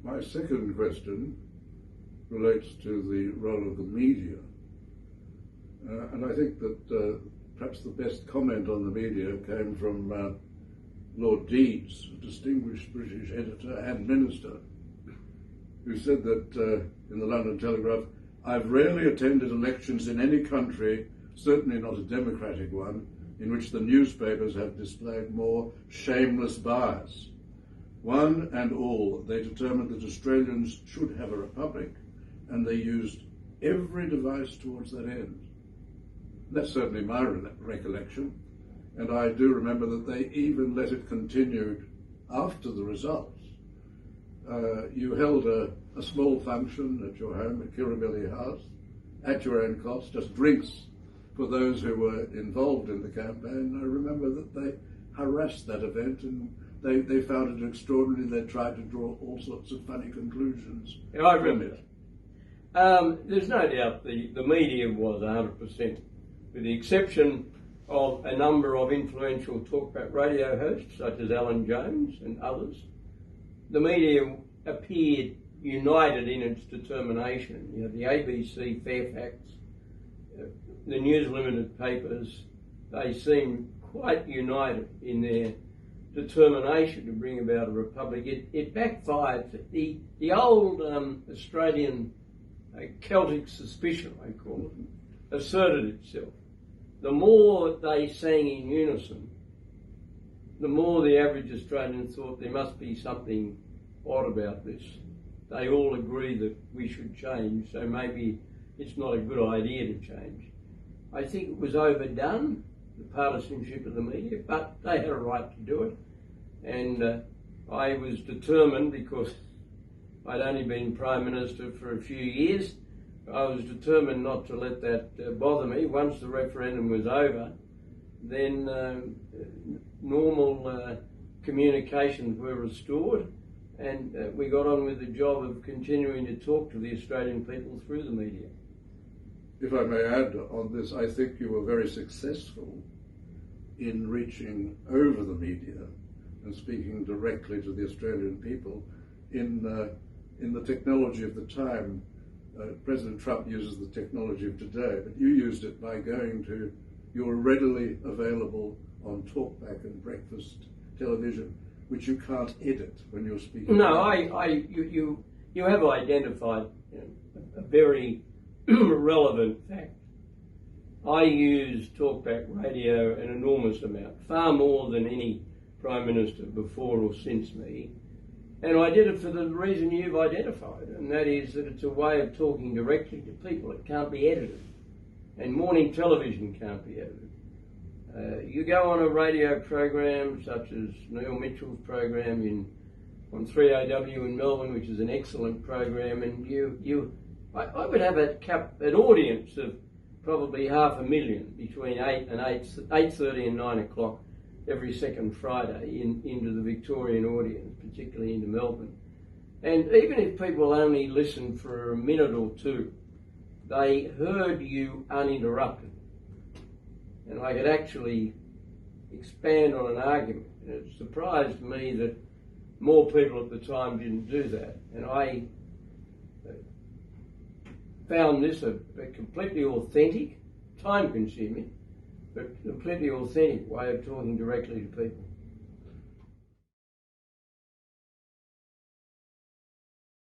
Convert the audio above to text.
My second question relates to the role of the media. And I think that perhaps the best comment on the media came from Lord Deeds, a distinguished British editor and minister, who said that in the London Telegraph, "I've rarely attended elections in any country, certainly not a democratic one, in which the newspapers have displayed more shameless bias. One and all, they determined that Australians should have a republic, and they used every device towards that end." That's certainly my recollection, and I do remember that they even let it continue after the results. You held a small function at your home at Kirribilli House, at your own cost, just drinks for those who were involved in the campaign. I remember that they harassed that event, and they found it extraordinary. They tried to draw all sorts of funny conclusions. Yeah, I remember it. There's no doubt the media was 100%, with the exception of a number of influential talkback radio hosts, such as Alan Jones and others. The media appeared united in its determination. You know, the ABC, Fairfax, the News Limited papers, they seemed quite united in their determination to bring about a republic. It backfired. The old Australian Celtic suspicion, I call it, asserted itself. The more they sang in unison, the more the average Australian thought there must be something odd about this. They all agree that we should change, so maybe it's not a good idea to change. I think it was overdone, the partisanship of the media, but they had a right to do it. And I was determined, because I'd only been Prime Minister for a few years, I was determined not to let that bother me. Once the referendum was over, then normal communications were restored, and we got on with the job of continuing to talk to the Australian people through the media. If I may add on this, I think you were very successful in reaching over the media and speaking directly to the Australian people in the technology of the time. President Trump uses the technology of today, but you used it by going to your readily available on talkback and breakfast television, which you can't edit when you're speaking. No, you have identified a very relevant fact. I use talkback radio an enormous amount, far more than any Prime Minister before or since me. And I did it for the reason you've identified, and that is that it's a way of talking directly to people. It can't be edited. And morning television can't be edited. You go on a radio program such as Neil Mitchell's program on 3AW in Melbourne, which is an excellent program, and I would have an audience of probably 500,000 between 8:30 and 9 o'clock every second Friday into the Victorian audience, particularly into Melbourne. And even if people only listened for a minute or two, they heard you uninterrupted. And I could actually expand on an argument. And it surprised me that more people at the time didn't do that. And I found this a completely authentic, time-consuming, but completely authentic way of talking directly to people.